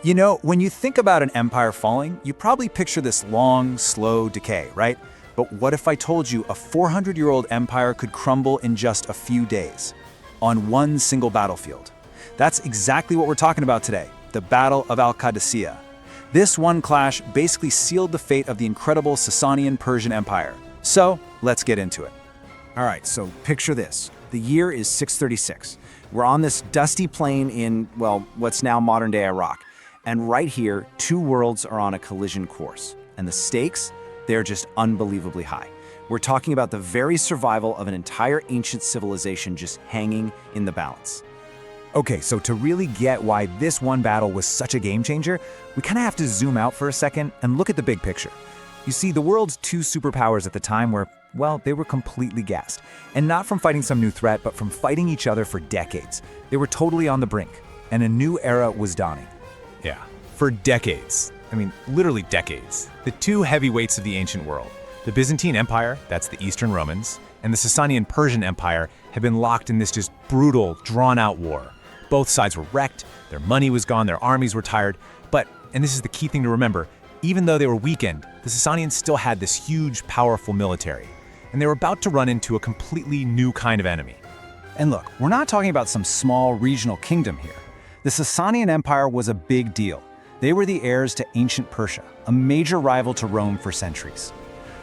You know, when you think about an empire falling, you probably picture this long, slow decay, right? But what if I told you a 400-year-old empire could crumble in just a few days, on one single battlefield? That's exactly what we're talking about today, the Battle of al-Qadisiyyah. This one clash basically sealed the fate of the incredible Sasanian Persian Empire. So, let's get into it. All right, so picture this. The year is 636. We're on this dusty plain in, well, what's now modern-day Iraq. And right here, two worlds are on a collision course. And the stakes, they're just unbelievably high. We're talking about the very survival of an entire ancient civilization just hanging in the balance. Okay, so to really get why this one battle was such a game changer, we kind of have to zoom out for a second and look at the big picture. You see, the world's two superpowers at the time were, well, they were completely gassed. And not from fighting some new threat, but from fighting each other for decades. They were totally on the brink, and a new era was dawning. Yeah, for decades. I mean, literally decades. The two heavyweights of the ancient world, the Byzantine Empire, that's the Eastern Romans, and the Sasanian Persian Empire had been locked in this just brutal, drawn-out war. Both sides were wrecked, their money was gone, their armies were tired, but, and this is the key thing to remember, even though they were weakened, the Sasanians still had this huge, powerful military, and they were about to run into a completely new kind of enemy. And look, we're not talking about some small regional kingdom here. The Sasanian Empire was a big deal. They were the heirs to ancient Persia, a major rival to Rome for centuries.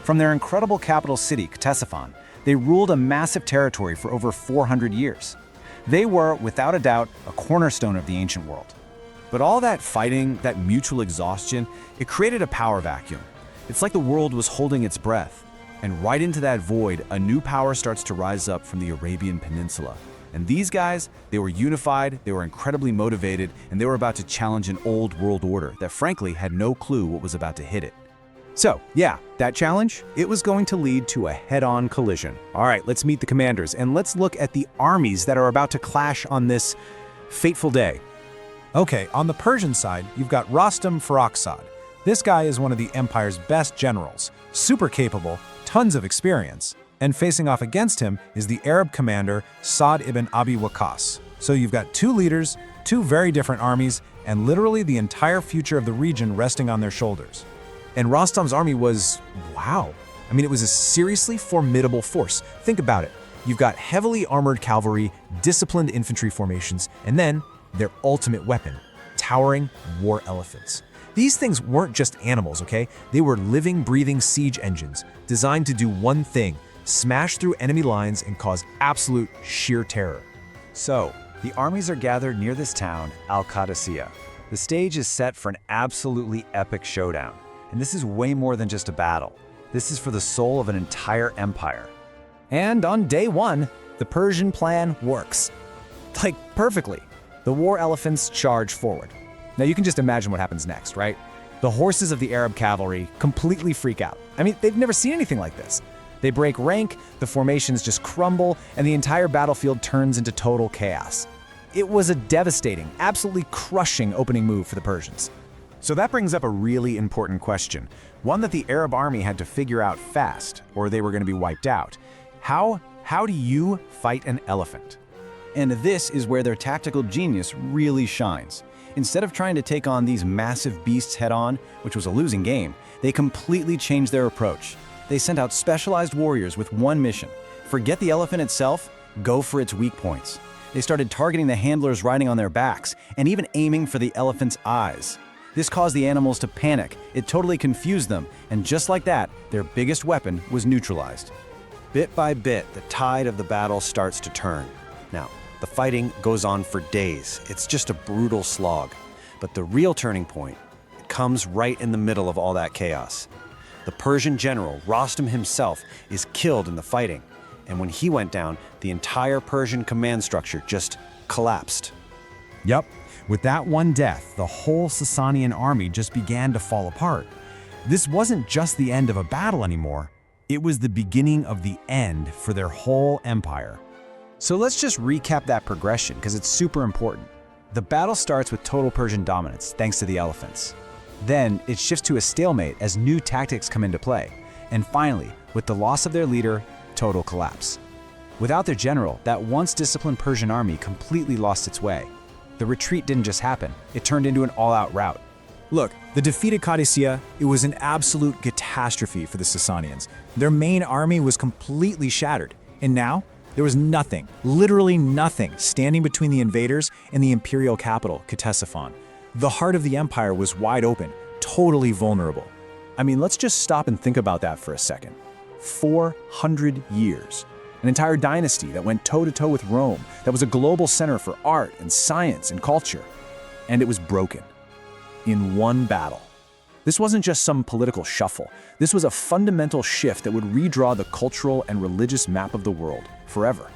From their incredible capital city, Ctesiphon, they ruled a massive territory for over 400 years. They were, without a doubt, a cornerstone of the ancient world. But all that fighting, that mutual exhaustion, it created a power vacuum. It's like the world was holding its breath. And right into that void, a new power starts to rise up from the Arabian Peninsula. And these guys, they were unified, they were incredibly motivated, and they were about to challenge an old world order that frankly had no clue what was about to hit it. So, yeah, that challenge, it was going to lead to a head-on collision. All right, let's meet the commanders, and let's look at the armies that are about to clash on this fateful day. Okay, on the Persian side, you've got Rostam Farrokhzad. This guy is one of the empire's best generals, super capable, tons of experience. And facing off against him is the Arab commander Sa'd ibn Abi Waqqas. So you've got two leaders, two very different armies, and literally the entire future of the region resting on their shoulders. And Rostam's army was, wow. I mean, it was a seriously formidable force. Think about it. You've got heavily armored cavalry, disciplined infantry formations, and then their ultimate weapon, towering war elephants. These things weren't just animals, okay? They were living, breathing siege engines designed to do one thing: smash through enemy lines and cause absolute sheer terror. So, the armies are gathered near this town, al-Qadisiyyah. The stage is set for an absolutely epic showdown. And this is way more than just a battle. This is for the soul of an entire empire. And on day one, the Persian plan works. Like, perfectly. The war elephants charge forward. Now you can just imagine what happens next, right? The horses of the Arab cavalry completely freak out. I mean, they've never seen anything like this. They break rank, the formations just crumble, and the entire battlefield turns into total chaos. It was a devastating, absolutely crushing opening move for the Persians. So that brings up a really important question, one that the Arab army had to figure out fast, or they were going to be wiped out. How do you fight an elephant? And this is where their tactical genius really shines. Instead of trying to take on these massive beasts head-on, which was a losing game, they completely changed their approach. They sent out specialized warriors with one mission: forget the elephant itself, go for its weak points. They started targeting the handlers riding on their backs, and even aiming for the elephant's eyes. This caused the animals to panic, it totally confused them, and just like that, their biggest weapon was neutralized. Bit by bit, the tide of the battle starts to turn. Now, the fighting goes on for days. It's just a brutal slog. But the real turning point comes right in the middle of all that chaos. The Persian general, Rostam himself, is killed in the fighting. And when he went down, the entire Persian command structure just collapsed. Yup, with that one death, the whole Sasanian army just began to fall apart. This wasn't just the end of a battle anymore. It was the beginning of the end for their whole empire. So let's just recap that progression, because it's super important. The battle starts with total Persian dominance, thanks to the elephants. Then it shifts to a stalemate as new tactics come into play. And finally, with the loss of their leader, total collapse. Without their general, that once disciplined Persian army completely lost its way. The retreat didn't just happen, it turned into an all-out rout. Look, the defeated Qadisiyyah, it was an absolute catastrophe for the Sasanians. Their main army was completely shattered, and now there was nothing, literally nothing, standing between the invaders and the imperial capital, Ctesiphon. The heart of the empire was wide open, totally vulnerable. I mean, let's just stop and think about that for a second. 400 years. An entire dynasty that went toe-to-toe with Rome, that was a global center for art and science and culture. And it was broken. In one battle. This wasn't just some political shuffle. This was a fundamental shift that would redraw the cultural and religious map of the world forever.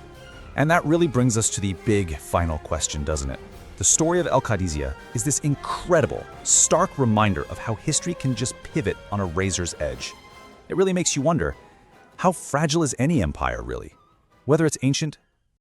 And that really brings us to the big final question, doesn't it? The story of al-Qadisiyyah is this incredible, stark reminder of how history can just pivot on a razor's edge. It really makes you wonder, how fragile is any empire, really? Whether it's ancient,